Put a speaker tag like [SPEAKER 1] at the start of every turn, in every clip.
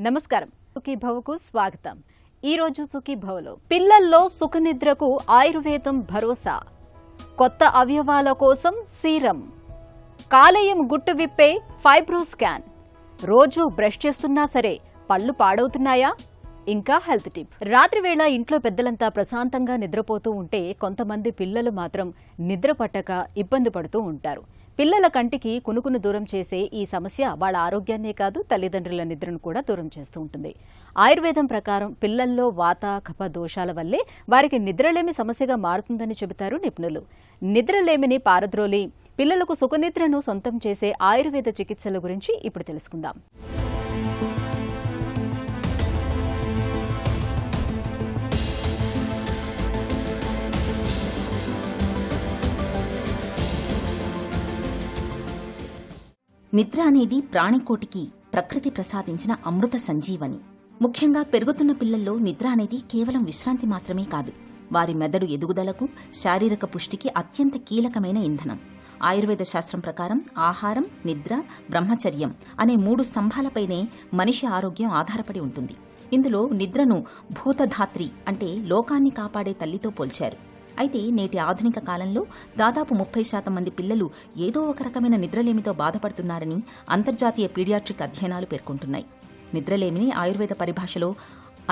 [SPEAKER 1] నమస్కారం. సుఖీభవకు స్వాగతం. ఈ రోజు సుఖీభవలో పిల్లల్లో సుఖనిద్రకు ఆయుర్వేదం భరోసా, కొత్త అవయవాల కోసం సీరం, కాలేయం గుట్టు విప్పే ఫైబ్రో స్కాన్, రోజు బ్రష్ చేస్తున్నా సరే పళ్ళు పాడవుతున్నాయా? ఇంకా హెల్త్ టిప్. రాత్రి వేళ ఇంట్లో పెద్దలంతా ప్రశాంతంగా నిద్రపోతూ ఉంటే కొంతమంది పిల్లలు మాత్రం నిద్ర పట్టక ఇబ్బంది పడుతూ ఉంటారు. పిల్లల కంటికి కునుకును దూరం చేసే ఈ సమస్య వాళ్ళ ఆరోగ్యాన్నే కాదు, తల్లిదండ్రుల నిద్రను కూడా దూరం చేస్తూ ఉంటుంది. ఆయుర్వేదం ప్రకారం పిల్లల్లో వాత కఫ దోషాల వల్లే వారికి నిద్రలేమి సమస్యగా మారుతుందని చెబుతారు నిపుణులు. నిద్రలేమిని పారద్రోలి పిల్లలకు సుఖనిద్రను సొంతం చేసే ఆయుర్వేద చికిత్సల గురించి ఇప్పుడు తెలుసుకుందాం.
[SPEAKER 2] నిద్ర అనేది ప్రాణికోటికి ప్రకృతి ప్రసాదించిన అమృత సంజీవని. ముఖ్యంగా పెరుగుతున్న పిల్లల్లో నిద్ర అనేది కేవలం విశ్రాంతి మాత్రమే కాదు, వారి మెదడు ఎదుగుదలకు, శారీరక పుష్టికి అత్యంత కీలకమైన ఇంధనం. ఆయుర్వేద శాస్త్రం ప్రకారం ఆహారం, నిద్ర, బ్రహ్మచర్యం అనే 3 స్తంభాలపైనే మనిషి ఆరోగ్యం ఆధారపడి ఉంటుంది. ఇందులో నిద్రను భూతధాత్రి అంటే లోకాన్ని కాపాడే తల్లితో పోల్చారు. అయితే నేటి ఆధునిక కాలంలో దాదాపు 30% మంది పిల్లలు ఏదో ఒక రకమైన నిద్రలేమితో బాధపడుతున్నారని అంతర్జాతీయ పీడియాట్రిక్ అధ్యయనాలు పేర్కొంటున్నాయి. నిద్రలేమిని ఆయుర్వేద పరిభాషలో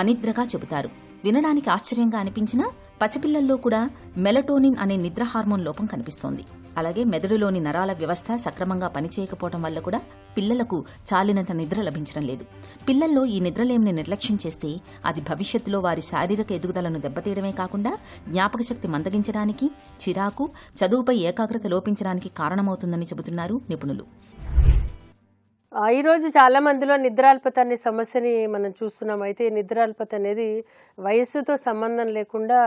[SPEAKER 2] అనిద్రగా చెబుతారు. వినడానికి ఆశ్చర్యంగా అనిపించినా పసిపిల్లల్లో కూడా మెలటోనిన్ అనే నిద్ర హార్మోన్ లోపం కనిపిస్తోంది. అలాగే మెదడులోని నరాల వ్యవస్థ సక్రమంగా పనిచేయకపోవడం వల్ల కూడా పిల్లలకు చాలినంత నిద్ర లభించడం లేదు. పిల్లల్లో ఈ నిద్రలేమిని నిర్లక్ష్యం చేస్తే అది భవిష్యత్తులో వారి శారీరక ఎదుగుదలను దెబ్బతీయడమే కాకుండా జ్ఞాపకశక్తి మందగించడానికి, చిరాకు, చదువుపై ఏకాగ్రత లోపించడానికి కారణమవుతుందని చెబుతున్నారు నిపుణులు.
[SPEAKER 3] ఈరోజు చాలా మందిలో నిద్రాల్పత అనే సమస్యని మనం చూస్తున్నాం. అయితే నిద్రాల్పత అనేది వయస్సుతో సంబంధం లేకుండా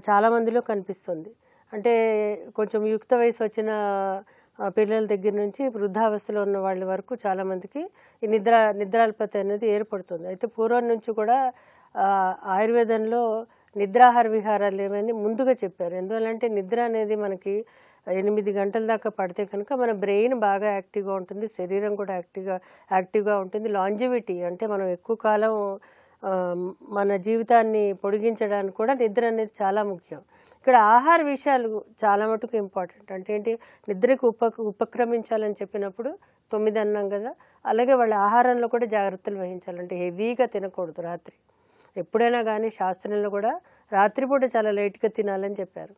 [SPEAKER 3] చాలా మందిలో కనిపిస్తుంది. అంటే కొంచెం యుక్త వయసు వచ్చిన పిల్లల దగ్గర నుంచి వృద్ధావస్థలో ఉన్న వాళ్ళ వరకు చాలామందికి ఈ నిద్రాల్పత అనేది ఏర్పడుతుంది. అయితే పూర్వం నుంచి కూడా ఆయుర్వేదంలో నిద్రాహార విహారాలు ఏమని ముందుగా చెప్పారు. ఎందువల్లంటే నిద్ర అనేది మనకి 8 గంటల దాకా పడితే కనుక మన బ్రెయిన్ బాగా యాక్టివ్గా ఉంటుంది, శరీరం కూడా యాక్టివ్గా ఉంటుంది. లాంజివిటీ అంటే మనం ఎక్కువ కాలం మన జీవితాన్ని పొడిగించడానికి కూడా నిద్ర అనేది చాలా ముఖ్యం. ఇక్కడ ఆహార విషయాలు చాలా మటుకు ఇంపార్టెంట్. అంటే ఏంటి, నిద్రకు ఉపక్రమించాలని చెప్పినప్పుడు 9 అన్నాం కదా, అలాగే వాళ్ళ ఆహారంలో కూడా జాగ్రత్తలు వహించాలంటే హెవీగా తినకూడదు. రాత్రి ఎప్పుడైనా కానీ శాస్త్రంలో కూడా రాత్రిపూట చాలా లైట్గా తినాలని చెప్పారు.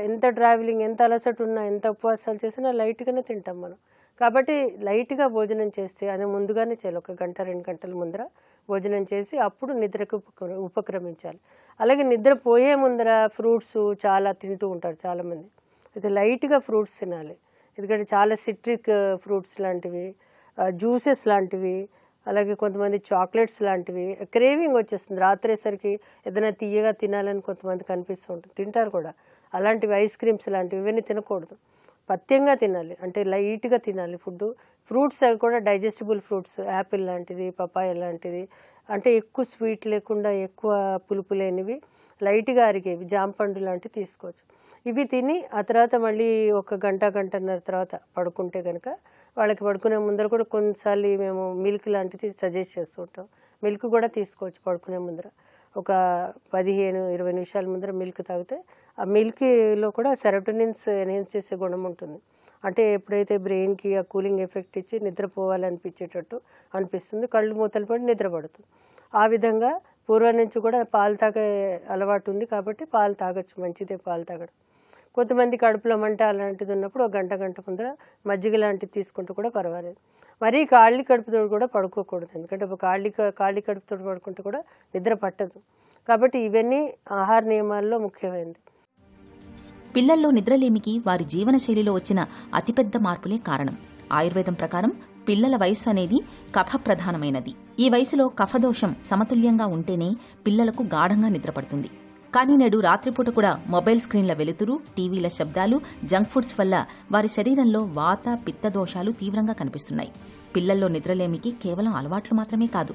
[SPEAKER 3] ఎంత ట్రావెలింగ్, ఎంత అలసట ఉన్నా, ఎంత ఉపవాసాలు చేసినా లైట్గానే తింటాం మనం. కాబట్టి లైట్గా భోజనం చేస్తే అది ముందుగానే చేయాలి. 1 గంట 2 గంటల ముందర భోజనం చేసి అప్పుడు నిద్రకు ఉపక్రమించాలి. అలాగే నిద్ర పోయే ముందర ఫ్రూట్స్ చాలా తింటూ ఉంటారు చాలామంది. అయితే లైట్గా ఫ్రూట్స్ తినాలి. ఎందుకంటే చాలా సిట్రిక్ ఫ్రూట్స్ లాంటివి, జ్యూసెస్ లాంటివి, అలాగే కొంతమంది చాక్లెట్స్ లాంటివి క్రేవింగ్ వచ్చేస్తుంది. రాత్రేసరికి ఏదైనా తీయగా తినాలని కొంతమంది కనిపిస్తూ ఉంటుంది, తింటారు కూడా. అలాంటివి ఐస్ క్రీమ్స్ లాంటివి ఇవన్నీ తినకూడదు. పథ్యంగా తినాలి, అంటే లైట్గా తినాలి ఫుడ్. ఫ్రూట్స్ అవి కూడా డైజెస్టిబుల్ ఫ్రూట్స్, యాపిల్ లాంటిది, పపాయ లాంటిది, అంటే ఎక్కువ స్వీట్ లేకుండా ఎక్కువ పులుపు లేనివి, లైట్గా అరిగేవి, జాంపండు లాంటివి తీసుకోవచ్చు. ఇవి తిని ఆ తర్వాత మళ్ళీ 1 గంట గంటన్నర తర్వాత పడుకుంటే కనుక వాళ్ళకి పడుకునే ముందర కూడా కొన్నిసార్లు మేము మిల్క్ లాంటిది సజెస్ట్ చేస్తూ ఉంటాం. మిల్క్ కూడా తీసుకోవచ్చు పడుకునే ముందర. ఒక 15-20 నిమిషాల ముందర మిల్క్ తాగితే ఆ మిల్క్లో కూడా సెరోటోనిన్స్ ఎన్హాన్స్ చేసే గుణం ఉంటుంది. అంటే ఎప్పుడైతే బ్రెయిన్కి ఆ కూలింగ్ ఎఫెక్ట్ ఇచ్చి నిద్రపోవాలనిపించేటట్టు అనిపిస్తుంది, కళ్ళు మూతలు పడి నిద్ర పడుతుంది. ఆ విధంగా పూర్వం నుంచి కూడా పాలు తాగే అలవాటు ఉంది కాబట్టి పాలు తాగొచ్చు, మంచిదే పాలు తాగడం. కొంతమంది కడుపులో మంట అలాంటిది ఉన్నప్పుడు 1 గంట ముందర మజ్జిగ లాంటివి తీసుకుంటూ కూడా పర్వాలేదు. మరీ ఖాళీ కడుపుతో కూడా పడుకోకూడదు, ఎందుకంటే ఖాళీ కడుపుతో పడుకుంటూ కూడా నిద్ర పట్టదు. కాబట్టి ఇవన్నీ ఆహార నియమాల్లో ముఖ్యమైనది.
[SPEAKER 2] పిల్లల్లో నిద్రలేమికి వారి జీవనశైలిలో వచ్చిన అతిపెద్ద మార్పులే కారణం. ఆయుర్వేదం ప్రకారం పిల్లల వయస్సు అనేది కఫ ప్రధానమైనది. ఈ వయసులో కఫదోషం సమతుల్యంగా ఉంటేనే పిల్లలకు గాఢంగా నిద్రపడుతుంది. కానీ నేడు రాత్రిపూట కూడా మొబైల్ స్క్రీన్ల వెలుతురు, టీవీల శబ్దాలు, జంక్ ఫుడ్స్ వల్ల వారి శరీరంలో వాత, పిత్త దోషాలు తీవ్రంగా కనిపిస్తున్నాయి. పిల్లల్లో నిద్రలేమికి కేవలం అలవాట్లు మాత్రమే కాదు,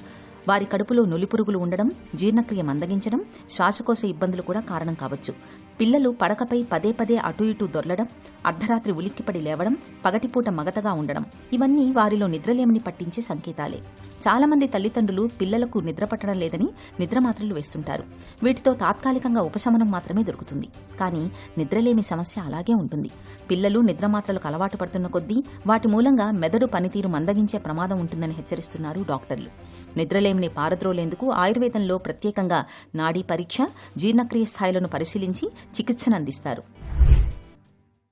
[SPEAKER 2] వారి కడుపులో నులిపురుగులు ఉండడం, జీర్ణక్రియ మందగించడం, శ్వాసకోశ ఇబ్బందులు కూడా కారణం కావచ్చు. పిల్లలు పడకపై పదే పదే అటూ ఇటూ దొర్లడం, అర్ధరాత్రి ఉలిక్కిపడి లేవడం, పగటిపూట మగతగా ఉండడం ఇవన్నీ వారిలో నిద్రలేమిని పట్టించే సంకేతాలే. చాలామంది తల్లిదండ్రులు పిల్లలకు నిద్ర పట్టడం లేదని నిద్రమాత్రలు వేస్తుంటారు. వీటితో తాత్కాలికంగా ఉపశమనం మాత్రమే దొరుకుతుంది. కానీ నిద్రలేమి సమస్య అలాగే ఉంటుంది. పిల్లలు నిద్రమాత్రలకు అలవాటు పడుతున్న కొద్దీ వాటి మూలంగా మెదడు పనితీరు మందగించే ప్రమాదం ఉంటుందని హెచ్చరిస్తున్నారు డాక్టర్లు. నిద్రలేమిని పారద్రోలేందుకు ఆయుర్వేదంలో ప్రత్యేకంగా నాడీ పరీక్ష, జీర్ణక్రియ స్థాయిలను పరిశీలించి చికిత్సను అందిస్తారు.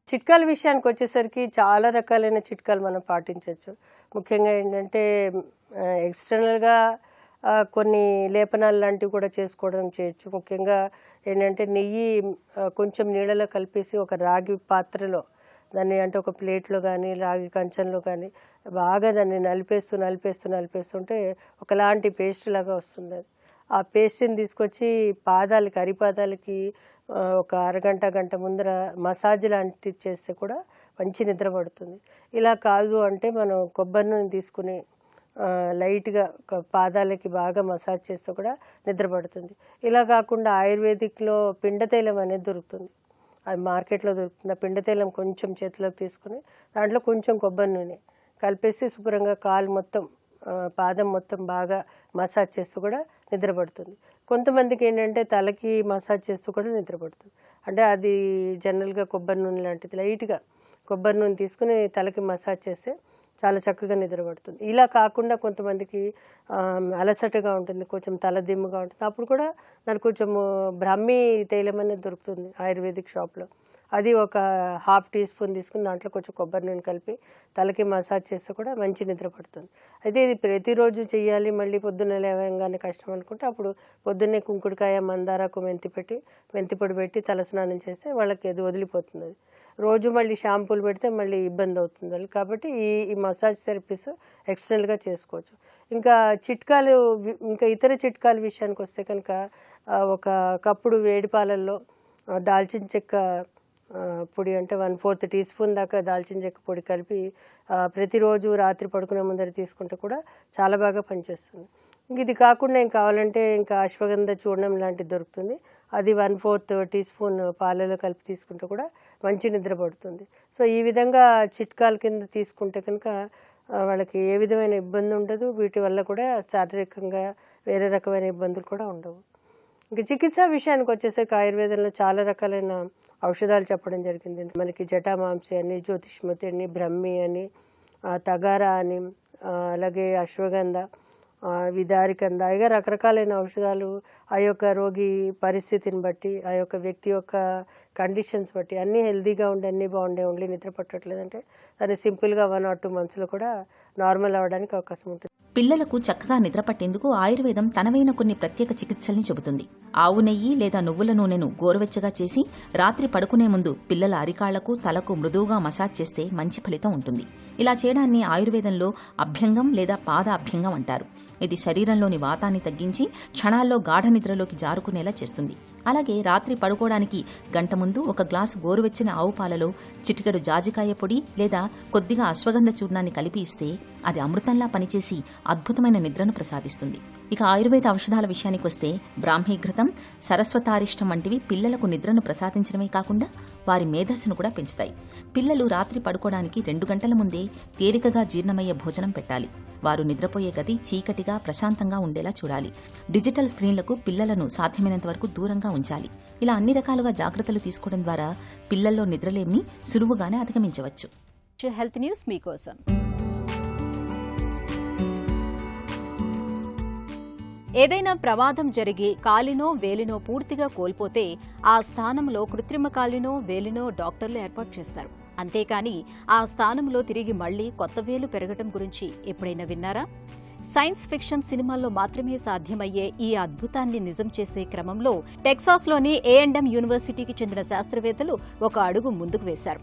[SPEAKER 3] చిట్కాల విషయానికి వచ్చేసరికి చాలా రకాలైన చిట్కాలు మనం పాటించవచ్చు. ముఖ్యంగా ఏంటంటే ఎక్స్టర్నల్గా కొన్ని లేపనాలు లాంటివి కూడా చేసుకోవడం చేయొచ్చు. ముఖ్యంగా ఏంటంటే నెయ్యి కొంచెం నీళ్ళలో కలిపేసి ఒక రాగి పాత్రలో దాన్ని, అంటే ఒక ప్లేట్లో కానీ రాగి కంచంలో కానీ బాగా దాన్ని నలిపేస్తుంటే ఒకలాంటి పేస్ట్ లాగా వస్తుంది. అది ఆ పేస్ట్ని తీసుకొచ్చి పాదాలకి, అరిపాదాలకి ఒక అరగంట గంట ముందర మసాజ్ లాంటిది చేస్తే కూడా మంచి నిద్ర పడుతుంది. ఇలా కాదు అంటే మనం కొబ్బరి నూనె తీసుకుని లైట్గా పాదాలకి బాగా మసాజ్ చేస్తే కూడా నిద్ర పడుతుంది. ఇలా కాకుండా ఆయుర్వేదిక్లో పిండతైలం అనేది దొరుకుతుంది. అది మార్కెట్లో దొరుకుతుంది. ఆ పిండతైలం కొంచెం చేతిలోకి తీసుకుని దాంట్లో కొంచెం కొబ్బరి నూనె కలిపేసి శుభ్రంగా కాలు మొత్తం, పాదం మొత్తం బాగా మసాజ్ చేస్తూ కూడా నిద్ర పడుతుంది. కొంతమందికి ఏంటంటే తలకి మసాజ్ చేస్తూ కూడా నిద్ర పడుతుంది. అంటే అది జనరల్గా కొబ్బరి నూనె లాంటిది, లైట్గా కొబ్బరి నూనె తీసుకుని తలకి మసాజ్ చేస్తే చాలా చక్కగా నిద్ర పడుతుంది. ఇలా కాకుండా కొంతమందికి అలసటగా ఉంటుంది, కొంచెం తలదిమ్ముగా ఉంటుంది. అప్పుడు కూడా దానికి కొంచెం బ్రాహ్మీ తైలం అనేది దొరుకుతుంది ఆయుర్వేదిక్ షాప్లో. అది ఒక 1/2 టీ స్పూన్ తీసుకుని దాంట్లో కొంచెం కొబ్బరి నూనె కలిపి తలకి మసాజ్ చేస్తే కూడా మంచి నిద్ర పడుతుంది. అయితే ఇది ప్రతిరోజు చేయాలి, మళ్ళీ పొద్దున్న లేవగానే కష్టం అనుకుంటే అప్పుడు పొద్దున్నే కుంకుడుకాయ, మందారకు మెంతిపొడి పెట్టి తలస్నానం చేస్తే వాళ్ళకి అది వదిలిపోతుంది. అది రోజు మళ్ళీ షాంపూలు పెడితే మళ్ళీ ఇబ్బంది అవుతుంది వాళ్ళకి. కాబట్టి ఈ మసాజ్ థెరపీస్ ఎక్స్టర్నల్గా చేసుకోవచ్చు. ఇంకా ఇతర చిట్కాల విషయానికి వస్తే కనుక ఒక కప్పుడు వేడి పాలల్లో దాల్చిన చెక్క పొడి, అంటే 1/4 టీ స్పూన్ దాకా దాల్చిన చెక్క పొడి కలిపి ప్రతిరోజు రాత్రి పడుకునే ముందర తీసుకుంటే కూడా చాలా బాగా పనిచేస్తుంది. ఇది కాకుండా ఇంకా కావాలంటే ఇంకా అశ్వగంధ చూర్ణం లాంటిది దొరుకుతుంది. అది 1/4 టీ స్పూన్ పాలలో కలిపి తీసుకుంటే కూడా మంచి నిద్ర పడుతుంది. సో ఈ విధంగా చిట్కాల కింద తీసుకుంటే కనుక వాళ్ళకి ఏ విధమైన ఇబ్బంది ఉండదు. వీటి వల్ల కూడా శారీరకంగా వేరే రకమైన ఇబ్బందులు కూడా ఉండవు. ఇంకా చికిత్సా విషయానికి వచ్చేసరికి ఆయుర్వేదంలో చాలా రకాలైన ఔషధాలు చెప్పడం జరిగింది. మనకి జటామాంసి అని, జ్యోతిష్మతి అని, బ్రహ్మి అని, తగారా అని, అలాగే అశ్వగంధ, విదారికంద, ఇక రకరకాలైన ఔషధాలు ఆ యొక్క రోగి పరిస్థితిని బట్టి, ఆ యొక్క వ్యక్తి యొక్క కండిషన్స్ బట్టి, అన్నీ హెల్తీగా ఉండి అన్నీ బాగుండే ఉండి నిద్ర పట్టట్లేదంటే దాన్ని సింపుల్గా 1 or 2 monthsలో కూడా నార్మల్ అవ్వడానికి అవకాశం ఉంటుంది.
[SPEAKER 2] పిల్లలకు చక్కగా నిద్రపట్టేందుకు ఆయుర్వేదం తనవైన కొన్ని ప్రత్యేక చికిత్సల్ని చెబుతుంది. ఆవు నెయ్యి లేదా నువ్వుల నూనెను గోరువెచ్చగా చేసి రాత్రి పడుకునే ముందు పిల్లల అరికాళ్లకు, తలకు మృదువుగా మసాజ్ చేస్తే మంచి ఫలితం ఉంటుంది. ఇలా చేయడాన్ని ఆయుర్వేదంలో అభ్యంగం లేదా పాద అభ్యంగం అంటారు. ఇది శరీరంలోని వాతాన్ని తగ్గించి క్షణాల్లో గాఢ నిద్రలోకి జారుకునేలా చేస్తుంది. అలాగే రాత్రి పడుకోవడానికి గంట ముందు 1 గ్లాసు గోరువెచ్చని ఆవు పాలలో చిటికెడు జాజికాయ పొడి లేదా కొద్దిగా అశ్వగంధ చూర్ణాన్ని కలిపి ఇస్తే అది అమృతంలా పనిచేసి అద్భుతమైన నిద్రను ప్రసాదిస్తుంది. ఇక ఆయుర్వేద ఔషధాల విషయానికి వస్తే బ్రాహ్మీఘృతం, సరస్వతారిష్టం వంటివి పిల్లలకు నిద్రను ప్రసాదించడమే కాకుండా వారి మేధస్సును కూడా పెంచుతాయి. పిల్లలు రాత్రి పడుకోవడానికి 2 గంటల ముందే తేలికగా జీర్ణమయ్యే భోజనం పెట్టాలి. వారు నిద్రపోయే గది చీకటిగా, ప్రశాంతంగా ఉండేలా చూడాలి. డిజిటల్ స్క్రీన్లకు పిల్లలను సాధ్యమైనంత వరకు దూరంగా ఉంచాలి. ఇలా అన్ని రకాలుగా జాగ్రత్తలు తీసుకోవడం ద్వారా పిల్లల్లో నిద్రలేమిని సులువుగానే అధిగమించవచ్చు.
[SPEAKER 1] హెల్త్ న్యూస్ మీకోసం. ఏదైనా ప్రమాదం జరిగి కాలినో వేలినో పూర్తిగా కోల్పోతే ఆ స్థానంలో కృత్రిమ కాలినో వేలినో డాక్టర్లు ఏర్పాటు చేస్తారు. అంతేకాని ఆ స్థానంలో తిరిగి మళ్లీ కొత్త వేలు పెరగటం గురించి ఎప్పుడైనా విన్నారా? సైన్స్ ఫిక్షన్ సినిమాల్లో మాత్రమే సాధ్యమయ్యే ఈ అద్భుతాన్ని నిజం చేసే క్రమంలో టెక్సాస్లోని A&M యూనివర్సిటీకి చెందిన శాస్త్రవేత్తలు ఒక అడుగు ముందుకు వేశారు.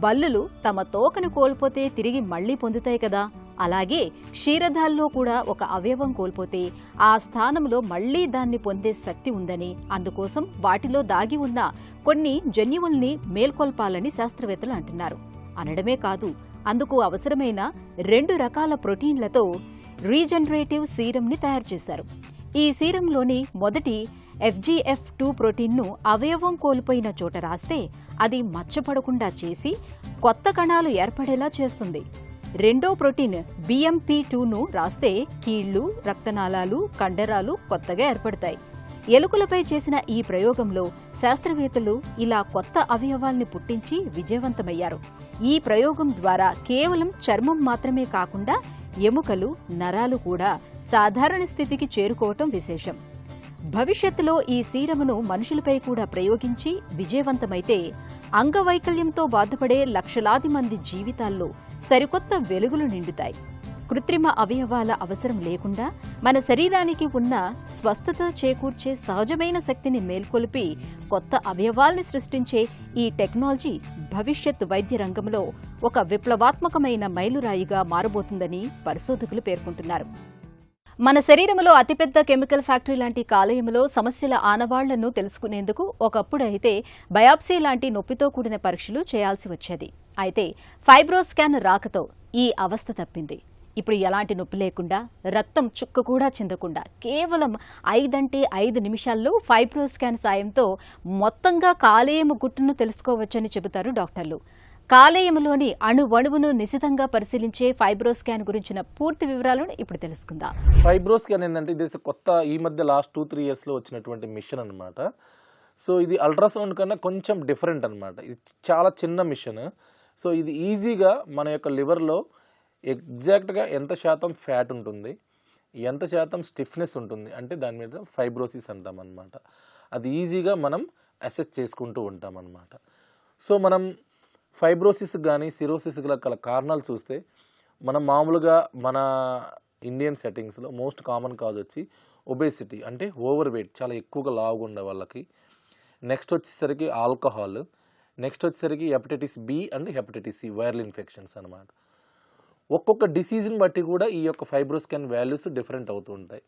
[SPEAKER 1] బల్లులు తమ తోకను కోల్పోతే తిరిగి మళ్లీ పొందుతాయి కదా, అలాగే క్షీరదాల్లో కూడా ఒక అవయవం కోల్పోతే ఆ స్థానంలో మళ్లీ దాన్ని పొందే శక్తి ఉందని, అందుకోసం వాటిలో దాగి ఉన్న కొన్ని జన్యువుల్ని మేల్కొల్పాలని శాస్త్రవేత్తలు అంటున్నారు. అనడమే కాదు, అందుకు అవసరమైన 2 రకాల ప్రోటీన్లతో రీజనరేటివ్ సీరంని తయారు చేశారు. ఈ సీరంలోని మొదటి FGF2 ప్రోటీన్ను అవయవం కోల్పోయిన చోట రాస్తే అది మచ్చపడకుండా చేసి కొత్త కణాలు ఏర్పడేలా చేస్తుంది. రెండో ప్రోటీన్ BMP2ను రాస్తే కీళ్లు, రక్తనాళాలు, కండరాలు కొత్తగా ఏర్పడతాయి. ఎలుకలపై చేసిన ఈ ప్రయోగంలో శాస్త్రవేత్తలు ఇలా కొత్త అవయవాల్ని పుట్టించి విజయవంతమయ్యారు. ఈ ప్రయోగం ద్వారా కేవలం చర్మం మాత్రమే కాకుండా ఎముకలు, నరాలు కూడా సాధారణ స్థితికి చేరుకోవటం విశేషం. భవిష్యత్తులో ఈ సీరమును మనుషులపై కూడా ప్రయోగించి విజయవంతమైతే అంగవైకల్యంతో బాధపడే లక్షలాది మంది జీవితాల్లో సరికొత్త వెలుగులు నిండుతాయి. కృత్రిమ అవయవాల అవసరం లేకుండా మన శరీరానికి ఉన్న స్వస్థత చేకూర్చే సహజమైన శక్తిని మేల్కొల్పి కొత్త అవయవాల్ని సృష్టించే ఈ టెక్నాలజీ భవిష్యత్ వైద్య రంగంలో ఒక విప్లవాత్మకమైన మైలురాయిగా మారబోతుందని పరిశోధకులు పేర్కొంటున్నారు. మన శరీరంలో అతిపెద్ద కెమికల్ ఫ్యాక్టరీ లాంటి కాలేయంలో సమస్యల ఆనవాళ్లను తెలుసుకునేందుకు ఒకప్పుడైతే బయాప్సీ లాంటి నొప్పితో కూడిన పరీక్షలు చేయాల్సి వచ్చేది. అయితే ఫైబ్రోస్కాన్ రాకతో ఈ అవస్థ తప్పింది. ఇప్పుడు ఎలాంటి నొప్పి లేకుండా, రక్తం చుక్క కూడా చిందకుండా కేవలం 5 నిమిషాల్లో ఫైబ్రోస్కాన్ సాయంతో మొత్తంగా కాలేయము గుట్టును తెలుసుకోవచ్చని చెబుతారు డాక్టర్లు. కాలేయంలోని అణువణువును నిశితంగా పరిశీలించే ఫైబ్రోస్కాన్ గురించిన పూర్తి వివరాలను ఇప్పుడు తెలుసుకుందాం.
[SPEAKER 4] ఫైబ్రోస్కాన్ ఏంటంటే ఇది కొత్త ఈ మధ్య లాస్ట్ 2-3 ఇయర్స్లో వచ్చినటువంటి మిషన్ అనమాట. సో ఇది అల్ట్రాసౌండ్ కన్నా కొంచెం డిఫరెంట్ అనమాట. ఇది చాలా చిన్న మిషన్. సో ఇది ఈజీగా మన యొక్క లివర్లో ఎగ్జాక్ట్గా ఎంత శాతం ఫ్యాట్ ఉంటుంది, ఎంత శాతం స్టిఫ్నెస్ ఉంటుంది, అంటే దాని మీద ఫైబ్రోసిస్ అంటాం అనమాట. అది ఈజీగా మనం అసెస్ చేసుకుంటూ ఉంటాం అనమాట. సో మనం ఫైబ్రోసిస్ కానీ సిరోసిస్ గల కారణాలు చూస్తే మనం మామూలుగా మన ఇండియన్ సెట్టింగ్స్లో మోస్ట్ కామన్ కాజ్ వచ్చి ఒబేసిటీ, అంటే ఓవర్ వెయిట్, చాలా ఎక్కువగా లావుగా ఉండే వాళ్ళకి. నెక్స్ట్ వచ్చేసరికి ఆల్కహాల్, నెక్స్ట్ వచ్చేసరికి hepatitis B and hepatitis C, viral infections అనమాట. ఒక్కొక్క డిసీజ్ని బట్టి కూడా ఈ యొక్క ఫైబ్రోస్కాన్ వాల్యూస్ డిఫరెంట్ అవుతూ ఉంటాయి.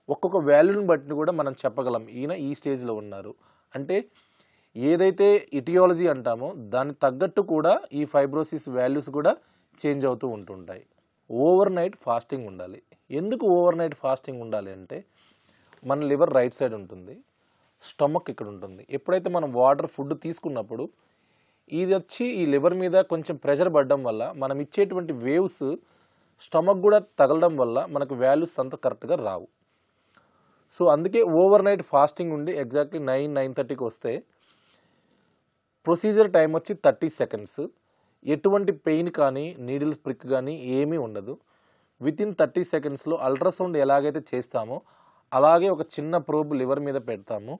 [SPEAKER 4] ఒక్కొక్క వాల్యూని బట్టి కూడా మనం చెప్పగలం ఈయన ఈ స్టేజ్లో ఉన్నారు అంటే. ఏదైతే ఇటియాలజీ అంటామో దానికి తగ్గట్టు కూడా ఈ ఫైబ్రోసిస్ వాల్యూస్ కూడా చేంజ్ అవుతూ ఉంటుంటాయి. ఓవర్ నైట్ ఫాస్టింగ్ ఉండాలి. ఎందుకు ఓవర్ నైట్ ఫాస్టింగ్ ఉండాలి అంటే, మన లివర్ రైట్ సైడ్ ఉంటుంది, స్టమక్ ఇక్కడ ఉంటుంది. ఎప్పుడైతే మనం వాటర్ ఫుడ్ తీసుకున్నప్పుడు ఇది వచ్చి ఈ లివర్ మీద కొంచెం ప్రెషర్ పడడం వల్ల మనం ఇచ్చేటువంటి వేవ్స్ స్టమక్ కూడా తగలడం వల్ల మనకు వాల్యూస్ అంత కరెక్ట్గా రావు. సో అందుకే ఓవర్ నైట్ ఫాస్టింగ్ ఉండి ఎగ్జాక్ట్లీ 9-9:30కి వస్తే ప్రొసీజర్ టైం వచ్చి 30 సెకండ్స్. ఎటువంటి పెయిన్ కానీ నీడిల్స్ ప్రిక్ కానీ ఏమీ ఉండదు. వితిన్ 30 సెకండ్స్లో అల్ట్రాసౌండ్ ఎలాగైతే చేస్తామో అలాగే ఒక చిన్న ప్రోబ్ లివర్ మీద పెడతాము,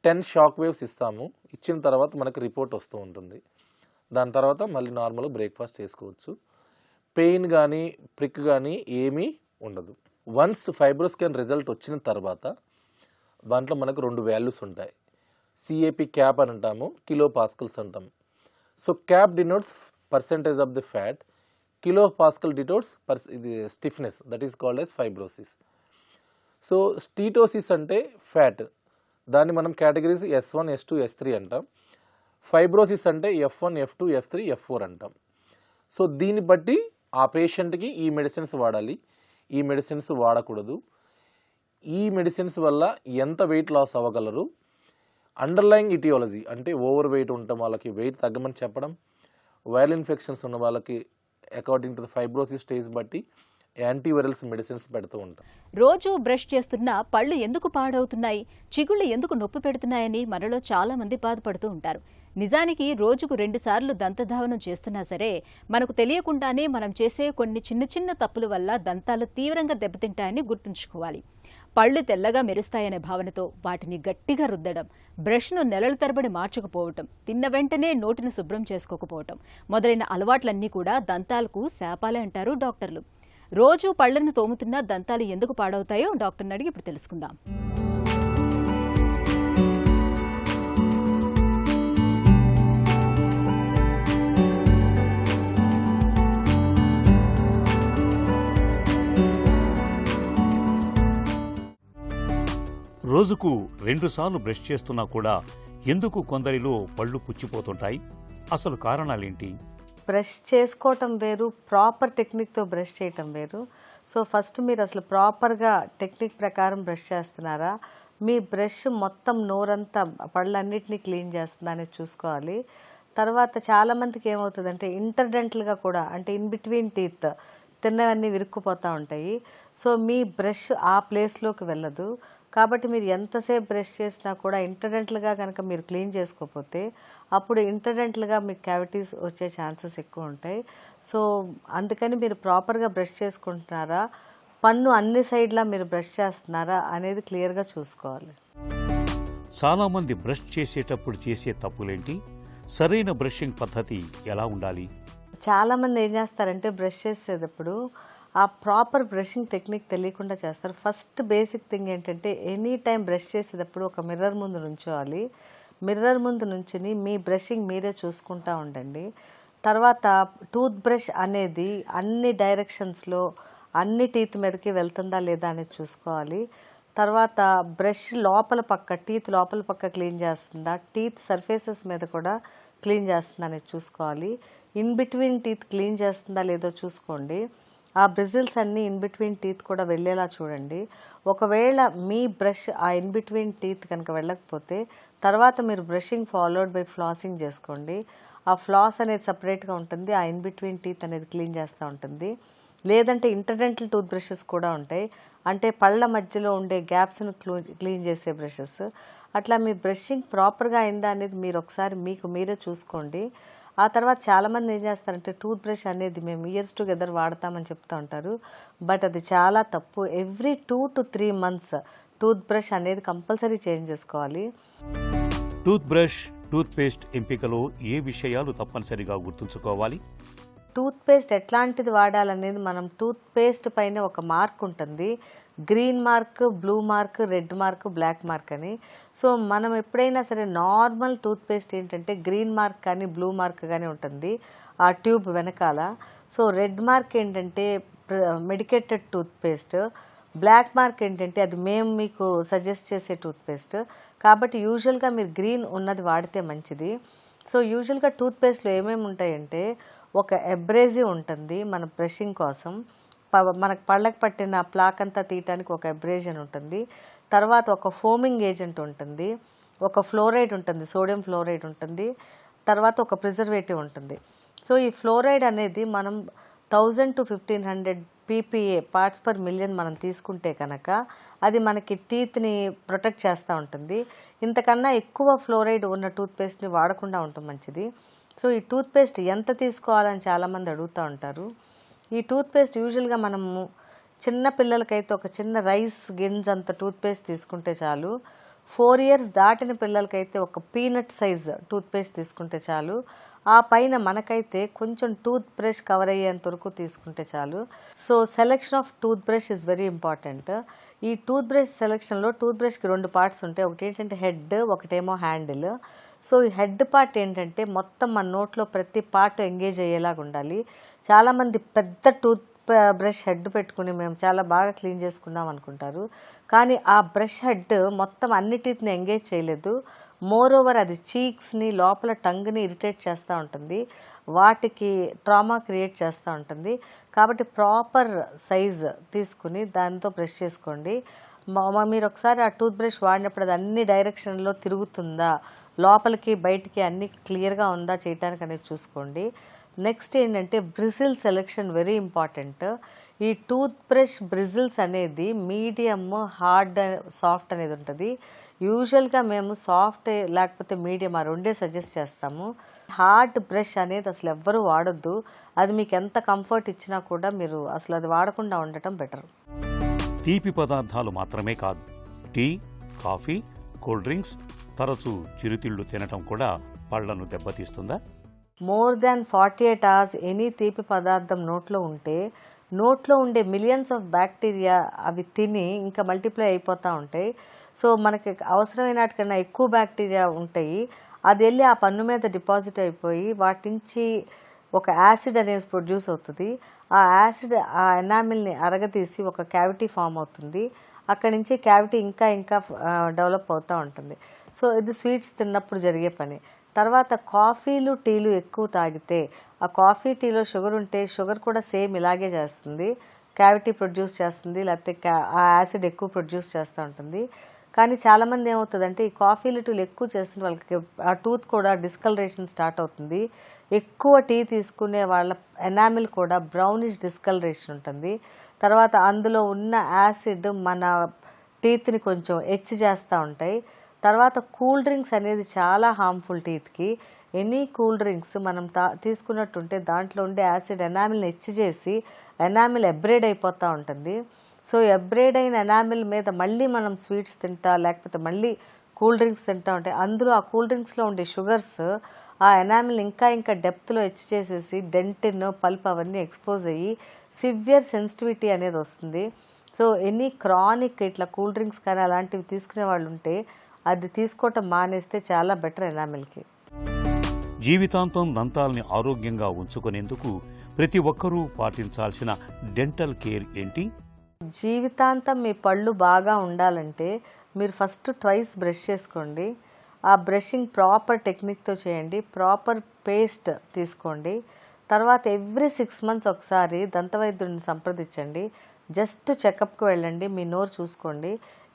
[SPEAKER 4] 10 షాక్ వేవ్స్ ఇస్తాము. ఇచ్చిన తర్వాత మనకు రిపోర్ట్ వస్తూ ఉంటుంది. దాని తర్వాత మళ్ళీ నార్మల్గా బ్రేక్ఫాస్ట్ చేసుకోవచ్చు. పెయిన్ కానీ ప్రిక్ కానీ ఏమీ ఉండదు. వన్స్ ఫైబ్రోస్కాన్ రిజల్ట్ వచ్చిన తర్వాత దాంట్లో మనకు 2 వాల్యూస్ ఉంటాయి. CAP క్యాప్ అని అంటాము, కిలో పాస్కల్స్ అంటాము. So cap denotes percentage of the fat, kilo pascal denotes ఇది stiffness, that is called as fibrosis. So steatosis అంటే ఫ్యాట్, దాన్ని మనం కేటగిరీస్ S1, S2, S3 అంటాం. ఫైబ్రోసిస్ అంటే F1, F2, F3, F4 అంటాం. సో దీన్ని బట్టి ఆ పేషెంట్కి ఈ మెడిసిన్స్ వాడాలి, ఈ మెడిసిన్స్ వాడకూడదు, ఈ మెడిసిన్స్ వల్ల ఎంత వెయిట్ లాస్ అవ్వగలరు, అండర్లయింగ్ ఇటియాలజీ అంటే ఓవర్ వెయిట్ ఉండటం వాళ్ళకి వెయిట్ తగ్గమని చెప్పడం, వైరల్ ఇన్ఫెక్షన్స్ ఉన్న వాళ్ళకి according to the fibrosis stage బట్టి యాంటీవైరల్స్ మెడిసిన్స్ పెడుతూ ఉంటాం.
[SPEAKER 1] రోజు బ్రష్ చేస్తున్నా పళ్ళు ఎందుకు పాడవుతున్నాయి, చిగుళ్ళు ఎందుకు నొప్పి పెడుతున్నాయని మనలో చాలా మంది బాధపడుతూ ఉంటారు. నిజానికి రోజుకు 2 సార్లు దంతధావనం చేస్తున్నా సరే మనకు తెలియకుండానే మనం చేసే కొన్ని చిన్న తప్పుల వల్ల దంతాలు తీవ్రంగా దెబ్బతింటాయని గుర్తుంచుకోవాలి. పళ్ళు తెల్లగా మెరుస్తాయనే భావనతో వాటిని గట్టిగా రుద్దడం, బ్రష్ను నెలల తరబడి మార్చకపోవటం, తిన్న వెంటనే నోటిని శుభ్రం చేసుకోకపోవటం మొదలైన అలవాట్లన్నీ కూడా దంతాలకు శాపాలే అంటారు డాక్టర్లు. రోజు పళ్లను తోముతున్నా దంతాలు ఎందుకు పాడవుతాయో డాక్టర్ని అడిగి ఇప్పుడు తెలుసుకుందాం.
[SPEAKER 5] రోజుకు 2 సార్లు బ్రష్ చేస్తున్నా కూడా ఎందుకు కొందరిలో పళ్ళు పుచ్చిపోతుంటాయి? అసలు కారణాలేంటి?
[SPEAKER 3] బ్రష్ చేసుకోవటం వేరు, ప్రాపర్ టెక్నిక్తో బ్రష్ చేయటం వేరు. సో ఫస్ట్ మీరు అసలు ప్రాపర్గా టెక్నిక్ ప్రకారం బ్రష్ చేస్తున్నారా,
[SPEAKER 6] మీ బ్రష్ మొత్తం నోరంతా పళ్ళన్నిటినీ క్లీన్ చేస్తుందా అనేది చూసుకోవాలి. తర్వాత చాలామందికి ఏమవుతుందంటే ఇంటర్డెంటల్గా కూడా, అంటే ఇన్ బిట్వీన్ టీత్ తిన్నవన్నీ విరుక్కుపోతూ ఉంటాయి. సో మీ బ్రష్ ఆ ప్లేస్లోకి వెళ్ళదు. కాబట్టి మీరు ఎంతసేపు బ్రష్ చేసినా కూడా ఇంటర్డెంటల్గా కనుక మీరు క్లీన్ చేసుకోకపోతే అప్పుడు ఇంటర్డెంటల్గా మీకు క్యావిటీస్ వచ్చే ఛాన్సెస్ ఎక్కువ ఉంటాయి. సో అందుకని మీరు ప్రాపర్గా బ్రష్ చేసుకుంటున్నారా, పన్ను అన్ని సైడ్లా మీరు బ్రష్ చేస్తున్నారా అనేది క్లియర్గా చూసుకోవాలి.
[SPEAKER 5] చాలామంది బ్రష్ చేసేటప్పుడు చేసే తప్పులేంటి? సరైన బ్రషింగ్ పద్ధతి ఎలా ఉండాలి?
[SPEAKER 6] చాలామంది ఏం చేస్తారంటే బ్రష్ చేసేటప్పుడు ఆ ప్రాపర్ బ్రషింగ్ టెక్నిక్ తెలియకుండా చేస్తారు. ఫస్ట్ బేసిక్ థింగ్ ఏంటంటే ఎనీ టైం బ్రష్ చేసేటప్పుడు ఒక మిర్రర్ ముందు నుంచోవాలి. మిర్రర్ ముందు నుంచుని మీ బ్రషింగ్ మీరే చూసుకుంటూ ఉండండి. తర్వాత టూత్ బ్రష్ అనేది అన్ని డైరెక్షన్స్లో అన్ని టీత్ మీదకి వెళ్తుందా లేదా అనేది చూసుకోవాలి. తర్వాత బ్రష్ లోపల పక్క, టీత్ లోపల పక్క క్లీన్ చేస్తుందా, టీత్ సర్ఫేసెస్ మీద కూడా క్లీన్ చేస్తుందా అనేది చూసుకోవాలి. ఇన్ బిట్వీన్ టీత్ క్లీన్ చేస్తుందా లేదో చూసుకోండి. ఆ బ్రిజిల్స్ అన్నీ ఇన్ బిట్వీన్ టీత్ కూడా వెళ్ళేలా చూడండి. ఒకవేళ మీ బ్రష్ ఆ ఇన్ బిట్వీన్ టీత్ కనుక వెళ్ళకపోతే తర్వాత మీరు బ్రషింగ్ ఫాలోడ్ బై ఫ్లాసింగ్ చేసుకోండి. ఆ ఫ్లాస్ అనేది సపరేట్గా ఉంటుంది, ఆ ఇన్ బిట్వీన్ టీత్ అనేది క్లీన్ చేస్తూ ఉంటుంది. లేదంటే ఇంటర్డెంటల్ టూత్ బ్రషెస్ కూడా ఉంటాయి, అంటే పళ్ళ మధ్యలో ఉండే గ్యాప్స్ను క్లీన్ చేసే బ్రషెస్. అట్లా మీ బ్రషింగ్ ప్రాపర్గా అయిందా అనేది మీరు ఒకసారి మీకు మీరే చూసుకోండి. ఆ తర్వాత చాలామంది ఏం చేస్తారంటే టూత్ బ్రష్ అనేది మేము ఇయర్స్ టుగెదర్ వాడతామని చెప్తూ ఉంటారు. బట్ అది చాలా తప్పు. Every 2 to 3 months tooth brush అనేది కంపల్సరీ చేంజ్ చేసుకోవాలి.
[SPEAKER 5] టూత్ బ్రష్, టూత్ పేస్ట్ ఎంపికలో ఏ విషయాలు తప్పనిసరిగా గుర్తుంచుకోవాలి?
[SPEAKER 6] టూత్ పేస్ట్ ఎట్లాంటిది వాడాలనేది మనం టూత్ పేస్ట్ పైన ఒక మార్క్ ఉంటుంది, green mark, blue mark, red mark, black mark అని. సో మనం ఎప్పుడైనా సరే నార్మల్ టూత్ పేస్ట్ ఏంటంటే గ్రీన్ మార్క్ కానీ బ్లూ మార్క్ కానీ ఉంటుంది ఆ ట్యూబ్ వెనకాల. సో రెడ్ మార్క్ ఏంటంటే medicated toothpaste, black mark ఏంటంటే అది మేము మీకు సజెస్ట్ చేసే టూత్ పేస్ట్. కాబట్టి యూజువల్గా మీరు గ్రీన్ ఉన్నది వాడితే మంచిది. సో యూజువల్గా టూత్ పేస్ట్లో ఏమేమి ఉంటాయంటే ఒక అబ్రేజివ్ ఉంటుంది మన బ్రషింగ్ కోసం, మనకు పళ్ళకు పట్టిన ప్లాక్ అంతా తీయటానికి ఒక అబ్రేజన్ ఉంటుంది. తర్వాత ఒక ఫోమింగ్ ఏజెంట్ ఉంటుంది, ఒక ఫ్లోరైడ్ ఉంటుంది, సోడియం ఫ్లోరైడ్ ఉంటుంది, తర్వాత ఒక ప్రిజర్వేటివ్ ఉంటుంది. సో ఈ ఫ్లోరైడ్ అనేది మనం 1000 to 1500 pPa parts per million మనం తీసుకుంటే కనుక అది మనకి టీత్ని ప్రొటెక్ట్ చేస్తూ ఉంటుంది. ఇంతకన్నా ఎక్కువ ఫ్లోరైడ్ ఉన్న టూత్పేస్ట్ని వాడకుండా ఉంటుంది మంచిది. సో ఈ టూత్పేస్ట్ ఎంత తీసుకోవాలని చాలామంది అడుగుతూ ఉంటారు. ఈ టూత్పేస్ట్ యూజువల్గా మనము చిన్న పిల్లలకైతే ఒక చిన్న రైస్ గింజ అంత టూత్పేస్ట్ తీసుకుంటే చాలు. 4 years దాటిన పిల్లలకైతే ఒక పీనట్ సైజ్ టూత్పేస్ట్ తీసుకుంటే చాలు. ఆ పైన మనకైతే కొంచెం టూత్ బ్రష్ కవర్ అయ్యేంత వరకు తీసుకుంటే చాలు. So selection of tooth brush is very important. ఈ టూత్ బ్రష్ సెలెక్షన్లో టూత్ బ్రష్కి 2 parts ఉంటాయి, ఒకటి ఏంటంటే హెడ్, ఒకటేమో హ్యాండిల్. సో ఈ హెడ్ పార్ట్ ఏంటంటే మొత్తం మన నోట్లో ప్రతి పార్ట్ ఎంగేజ్ అయ్యేలాగా ఉండాలి. చాలామంది పెద్ద టూత్ బ్రష్ హెడ్ పెట్టుకుని మేము చాలా బాగా క్లీన్ చేసుకున్నాం అనుకుంటారు, కానీ ఆ బ్రష్ హెడ్ మొత్తం అన్నిటిని ఎంగేజ్ చేయలేదు. మోర్ ఓవర్ అది చీక్స్ని, లోపల టంగ్ని ఇరిటేట్ చేస్తూ ఉంటుంది, వాటికి ట్రామా క్రియేట్ చేస్తూ ఉంటుంది. కాబట్టి ప్రాపర్ సైజ్ తీసుకుని దాంతో బ్రష్ చేసుకోండి. మీరు ఒకసారి ఆ టూత్ బ్రష్ వాడినప్పుడు అది అన్ని డైరెక్షన్లో తిరుగుతుందా, లోపలికి బయటికి అన్ని క్లియర్గా ఉందా చేయటానికి అనేది చూసుకోండి. నెక్స్ట్ ఏంటంటే బ్రిజిల్ సెలెక్షన్ వెరీ ఇంపార్టెంట్. ఈ టూత్ బ్రష్ బ్రిజిల్స్ అనేది మీడియం, హార్డ్, సాఫ్ట్ అనేది ఉంటుంది. యూజువల్గా మేము సాఫ్ట్ లేకపోతే మీడియం ఆ రెండే సజెస్ట్ చేస్తాము. హార్డ్ బ్రష్ అనేది అసలు ఎవ్వరూ వాడొద్దు. అది మీకు ఎంత కంఫర్ట్ ఇచ్చినా కూడా మీరు అసలు అది వాడకుండా ఉండటం బెటర్.
[SPEAKER 5] తీపి పదార్థాలు మాత్రమే కాదు, టీ, కాఫీ, కూల్ డ్రింక్స్, తరచూ చిరుతిళ్లు తినటం కూడా పళ్లను దెబ్బతీస్తుందా?
[SPEAKER 6] మోర్ దాన్ 48 hours ఎనీ తీపి పదార్థం నోట్లో ఉంటే నోట్లో ఉండే మిలియన్స్ ఆఫ్ బ్యాక్టీరియా అవి తిని ఇంకా మల్టిప్లై అయిపోతూ ఉంటాయి. సో మనకి అవసరమైనకన్నా ఎక్కువ బ్యాక్టీరియా ఉంటాయి, అది వెళ్ళి ఆ పన్ను మీద డిపాజిట్ అయిపోయి వాటి నుంచి ఒక యాసిడ్ అనేది ప్రొడ్యూస్ అవుతుంది. ఆ యాసిడ్ ఆ ఎనామిల్ని అరగదీసి ఒక క్యావిటీ ఫామ్ అవుతుంది. అక్కడి నుంచి క్యావిటీ ఇంకా ఇంకా డెవలప్ అవుతూ ఉంటుంది. సో ఇది స్వీట్స్ తిన్నప్పుడు జరిగే పని. తర్వాత కాఫీలు, టీలు ఎక్కువ తాగితే ఆ కాఫీ, టీలో షుగర్ ఉంటే షుగర్ కూడా సేమ్ ఇలాగే చేస్తుంది, క్యావిటీ ప్రొడ్యూస్ చేస్తుంది, లేకపోతే ఆ యాసిడ్ ఎక్కువ ప్రొడ్యూస్ చేస్తూ ఉంటుంది. కానీ చాలామంది ఏమవుతుందంటే ఈ కాఫీలు టీలు ఎక్కువ చేస్తున్న వాళ్ళకి ఆ టూత్ కూడా డిస్కలరేషన్ స్టార్ట్ అవుతుంది. ఎక్కువ టీ తీసుకునే వాళ్ళ ఎనామిల్ కూడా బ్రౌనిష్ డిస్కలరేషన్ ఉంటుంది. తర్వాత అందులో ఉన్న యాసిడ్ మన టీత్ని కొంచెం ఎచ్ చేస్తూ ఉంటాయి. తర్వాత కూల్ డ్రింక్స్ అనేది చాలా హార్మ్ఫుల్ టీత్కి. ఎనీ కూల్ డ్రింక్స్ మనం తీసుకున్నట్టుంటే దాంట్లో ఉండే యాసిడ్ ఎనామిల్ని ఎచ్ చేసి ఎనామిల్ ఎబ్రేడ్ అయిపోతూ ఉంటుంది. సో ఎబ్రేడ్ అయిన ఎనామిల్ మీద మళ్ళీ మనం స్వీట్స్ తింటా లేకపోతే మళ్ళీ కూల్ డ్రింక్స్ తింటా ఉంటే అందులో ఆ కూల్ డ్రింక్స్లో ఉండే షుగర్స్ ఆ ఎనామిల్ ఇంకా డెప్త్లో ఎచ్ చేసేసి డెంటిన్ పల్ప్ అవన్నీ ఎక్స్పోజ్ అయ్యి సివియర్ సెన్సిటివిటీ అనేది వస్తుంది. సో ఎనీ క్రానిక్ ఇట్లా కూల్ డ్రింక్స్ కానీ అలాంటివి తీసుకునే వాళ్ళు ఉంటే అది తీసుకోవటం మానేస్తే చాలా బెటర్ ఎనామిల్కి.
[SPEAKER 5] జీవితాంతం దంతాల్ని ఆరోగ్యంగా ఉంచుకునేందుకు ప్రతి ఒక్కరూ పాటించాల్సిన డెంటల్ కేర్ ఏంటి?
[SPEAKER 6] జీవితాంతం మీ పళ్ళు బాగా ఉండాలంటే మీరు ఫస్ట్ ట్వైస్ బ్రష్ చేసుకోండి. ఆ బ్రషింగ్ ప్రాపర్ టెక్నిక్తో చేయండి. ప్రాపర్ పేస్ట్ తీసుకోండి. తర్వాత ఎవ్రీ 6 months ఒకసారి దంతవైద్యుడిని సంప్రదించండి. జస్ట్ చెకప్కి వెళ్ళండి, మీ నోరు చూసుకోండి.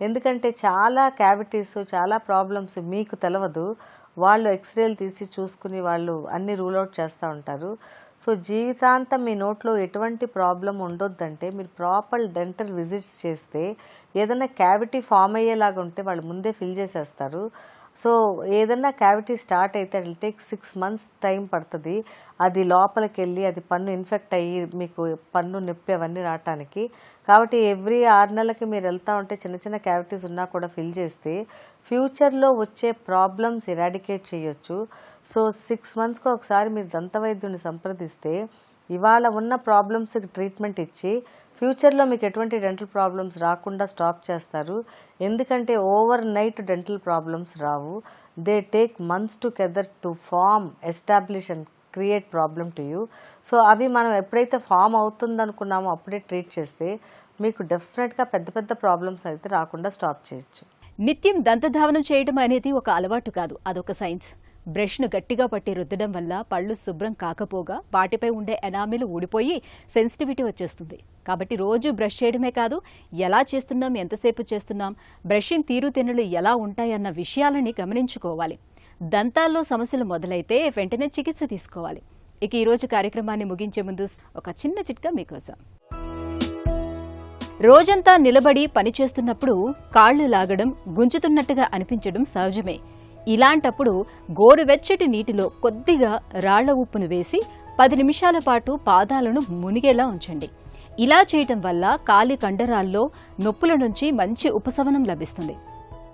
[SPEAKER 6] ఎందుకంటే చాలా క్యావిటీస్ చాలా ప్రాబ్లమ్స్ మీకు తెలవదు, వాళ్ళు ఎక్స్రేలు తీసి చూసుకుని వాళ్ళు అన్ని రూల్ అవుట్ చేస్తూ ఉంటారు. సో జీవితాంతం మీ నోట్లో ఎటువంటి ప్రాబ్లం ఉండొద్దంటే మీరు ప్రాపర్ డెంటల్ విజిట్స్ చేస్తే ఏదైనా క్యావిటీ ఫామ్ అయ్యేలాగా ఉంటే వాళ్ళు ముందే ఫిల్ చేసేస్తారు. సో ఏదన్నా క్యావిటీ స్టార్ట్ అయితే it will take 6 months time పడుతుంది. అది లోపలికి వెళ్ళి అది పన్ను ఇన్ఫెక్ట్ అయ్యి మీకు పన్ను నొప్పి అవన్నీ రావటానికి. కాబట్టి ఎవ్రీ 6 నెలలకి మీరు వెళ్తూ ఉంటే చిన్న క్యావిటీస్ ఉన్నా కూడా ఫిల్ చేస్తే ఫ్యూచర్లో వచ్చే ప్రాబ్లమ్స్ ఎరాడికేట్ చేయొచ్చు. సో 6 monthsకి ఒకసారి మీరు దంతవైద్యుని సంప్రదిస్తే ఇవాళ ఉన్న ప్రాబ్లమ్స్కి ట్రీట్మెంట్ ఇచ్చి ఫ్యూచర్లో మీకు ఎటువంటి డెంటల్ ప్రాబ్లమ్స్ రాకుండా స్టాప్ చేస్తారు. ఎందుకంటే ఓవర్ నైట్ డెంటల్ ప్రాబ్లమ్స్ రావు. They take months together to form establish and create problem to you. So అవి మనం ఎప్పుడైతే ఫామ్ అవుతుందనుకున్నామో అప్పుడే ట్రీట్ చేస్తే మీకు డెఫినెట్గా పెద్ద ప్రాబ్లమ్స్ అయితే రాకుండా స్టాప్ చేయొచ్చు.
[SPEAKER 1] నిత్యం దంతధావనం చేయడం అనేది ఒక అలవాటు కాదు, అదొక సైన్స్. బ్రష్ను గట్టిగా పట్టి రుద్దడం వల్ల పళ్ళు శుభ్రం కాకపోగా వాటిపై ఉండే ఎనామిల్ ఊడిపోయి సెన్సిటివిటీ వచ్చేస్తుంది. కాబట్టి రోజు బ్రష్ చేయడమే కాదు, ఎలా చేస్తున్నాం, ఎంతసేపు చేస్తున్నాం, బ్రషింగ్ తీరుతెన్నులు ఎలా ఉంటాయన్న విషయాలని గమనించుకోవాలి. దంతాల్లో సమస్యలు మొదలైతే వెంటనే చికిత్స తీసుకోవాలి. ఇక ఈరోజు కార్యక్రమాన్ని ముగించే ముందు ఒక చిన్న చిట్కా మీకోసం. రోజంతా నిలబడి పనిచేస్తున్నప్పుడు కాళ్లు లాగడం, గుంజుతున్నట్టుగా అనిపించడం సహజమే. ఇలాంటప్పుడు గోరువెచ్చటి నీటిలో కొద్దిగా రాళ్ల ఉప్పును వేసి 10 నిమిషాల పాటు పాదాలను మునిగేలా ఉంచండి. ఇలా చేయటం వల్ల కాలి కండరాల్లో నొప్పుల నుంచి మంచి ఉపశమనం లభిస్తుంది.